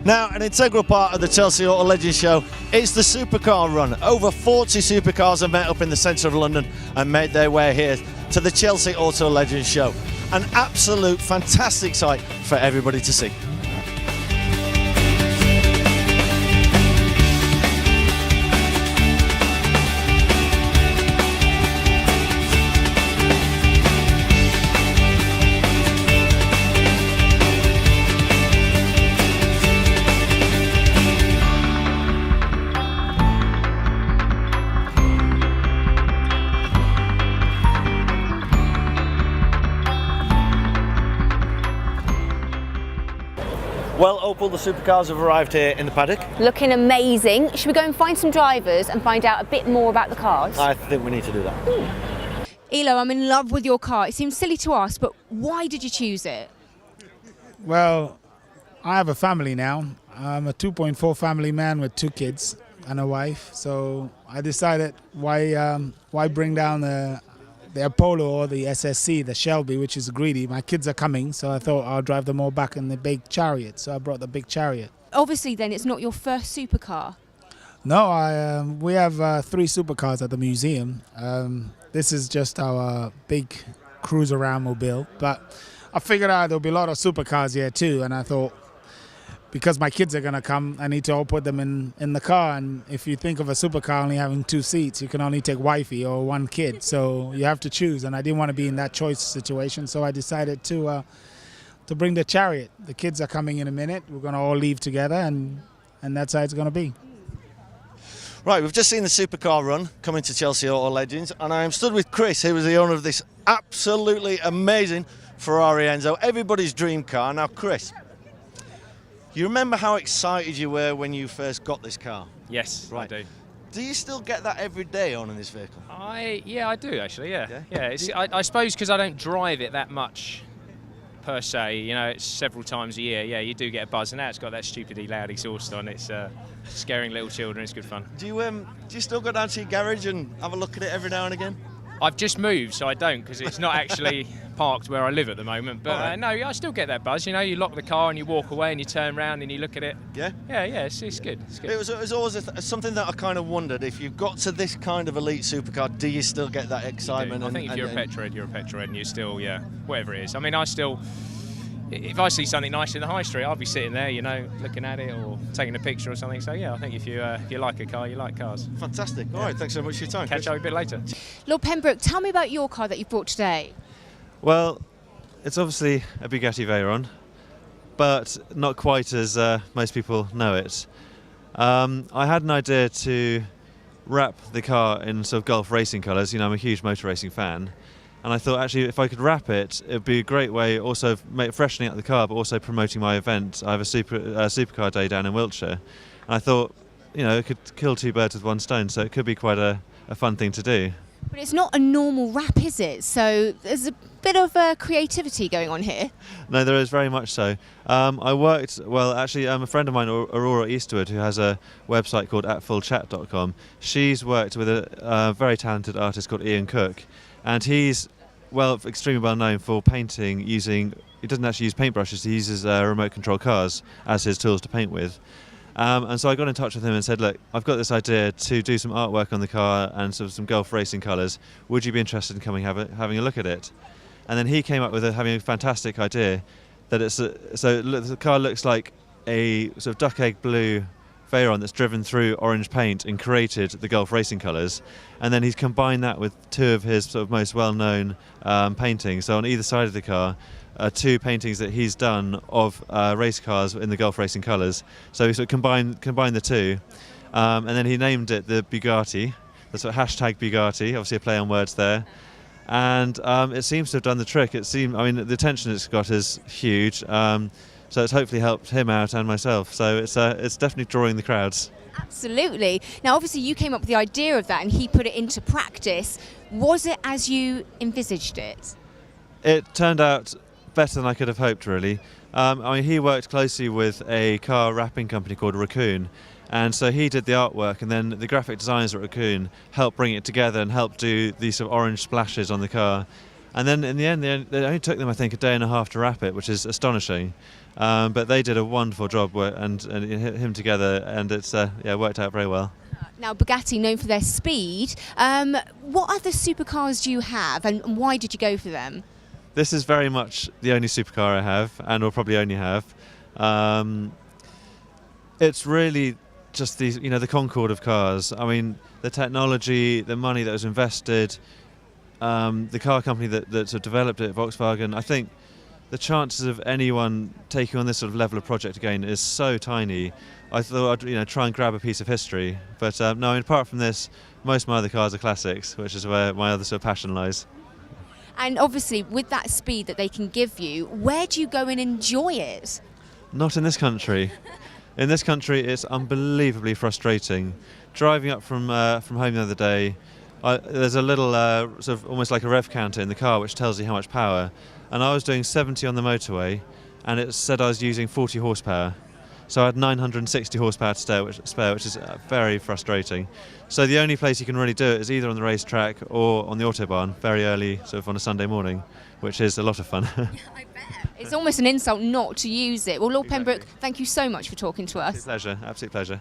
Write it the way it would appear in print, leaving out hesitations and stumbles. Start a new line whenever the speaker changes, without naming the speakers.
Now, an integral part of the Chelsea AutoLegends show is the supercar run. Over 40 supercars have met up in the centre of London and made their way here to the Chelsea AutoLegends show. An absolute fantastic sight for everybody to see. Well, Opal, the supercars have arrived here in the paddock.
Looking amazing. Should we go and find some drivers and find out a bit more about the cars?
I think we need to do that.
Elo, I'm in love with your car. It seems silly to ask, but why did you choose it?
Well, I have a family now. I'm a 2.4 family man with 2 kids and a wife. So I decided why bring down the Apollo or the SSC, the Shelby, which is greedy. My kids are coming, so I thought I'll drive them all back in the big chariot. So I brought the big chariot.
Obviously, then, it's not your first supercar.
No, we have 3 supercars at the museum. This is just our big cruise around mobile. But I figured out there'll be a lot of supercars here too, and I thought, because my kids are going to come, I need to all put them in the car. And if you think of a supercar only having 2 seats, you can only take wifey or 1 kid. So you have to choose. And I didn't want to be in that choice situation. So I decided to bring the chariot. The kids are coming in a minute. We're going to all leave together, and that's how it's going to be.
Right, we've just seen the supercar run coming to Chelsea AutoLegends, and I am stood with Chris, who is the owner of this absolutely amazing Ferrari Enzo, everybody's dream car. Now, Chris, you remember how excited you were when you first got this car?
Yes, right. I do.
Do you still get that every day owning this vehicle?
Yeah, I do actually. Yeah. I suppose because I don't drive it that much per se. You know, it's several times a year. Yeah, you do get a buzz, and now it's got that stupidly loud exhaust on. It's scaring little children. It's good fun. Do
you still go down to your garage and have a look at it every now and again?
I've just moved, so I don't, because it's not actually parked where I live at the moment. But no, I still get that buzz. You know, you lock the car and you walk away and you turn around and you look at it.
Yeah?
Yeah, it's good. It's good.
It was always something that I kind of wondered, if you've got to this kind of elite supercar, do you still get that excitement?
I think if you're a petrolhead, you're a petrolhead, and you're still, whatever it is. I mean, if I see something nice in the high street, I'll be sitting there, you know, looking at it or taking a picture or something. So yeah, I think if you like a car, you like cars.
Fantastic. All right, thanks so much for your time.
Catch up a bit later.
Lord Pembroke, tell me about your car that you brought today.
Well, it's obviously a Bugatti Veyron, but not quite as most people know it. I had an idea to wrap the car in sort of Gulf racing colours. You know, I'm a huge motor racing fan. And I thought, actually, if I could wrap it, it would be a great way also of freshening up the car, but also promoting my event. I have a supercar day down in Wiltshire. And I thought, you know, it could kill 2 birds with 1 stone, so it could be quite a fun thing to do.
But it's not a normal wrap, is it? So there's a bit of creativity going on here.
No, there is very much so. A friend of mine, Aurora Eastwood, who has a website called atfullchat.com, she's worked with a very talented artist called Ian Cook. And he's extremely well known for painting he doesn't actually use paintbrushes, he uses remote control cars as his tools to paint with. And so I got in touch with him and said, look, I've got this idea to do some artwork on the car and sort of some Gulf racing colours. Would you be interested in coming having a look at it? And then he came up with having a fantastic idea that the car looks like a sort of duck egg blue Veyron that's driven through orange paint and created the Gulf racing colours, and then he's combined that with 2 of his sort of most well-known paintings. So on either side of the car, 2 paintings that he's done of race cars in the Gulf racing colours. So he sort of combined the 2, and then he named it the Bugatti. That's what #Bugatti. Obviously a play on words there, and it seems to have done the trick. The attention it's got is huge. So it's hopefully helped him out and myself. So it's definitely drawing the crowds.
Absolutely. Now, obviously, you came up with the idea of that, and he put it into practice. Was it as you envisaged it?
It turned out better than I could have hoped, really. He worked closely with a car wrapping company called Raccoon, and so he did the artwork, and then the graphic designers at Raccoon helped bring it together and helped do these sort of orange splashes on the car. And then in the end, it only took them, I think, a day and a half to wrap it, which is astonishing. But they did a wonderful job and him together, and it's worked out very well.
Now, Bugatti, known for their speed, what other supercars do you have, and why did you go for them?
This is very much the only supercar I have, and will probably only have. It's really just the Concorde of cars. I mean, the technology, the money that was invested, the car company that sort of developed it, Volkswagen. I think the chances of anyone taking on this sort of level of project again is so tiny. I thought I'd try and grab a piece of history, but no. I mean, apart from this, most of my other cars are classics, which is where my other sort of passion lies.
And obviously, with that speed that they can give you, where do you go and enjoy it?
Not in this country. In this country, it's unbelievably frustrating. Driving up from home the other day, there's a little sort of almost like a rev counter in the car which tells you how much power. And I was doing 70 on the motorway, and it said I was using 40 horsepower. So I had 960 horsepower to spare, which is very frustrating. So the only place you can really do it is either on the racetrack or on the Autobahn, very early, sort of on a Sunday morning, which is a lot of fun.
I bet. It's almost an insult not to use it. Well, Lord Pembroke, thank you so much for talking to us.
Absolute pleasure.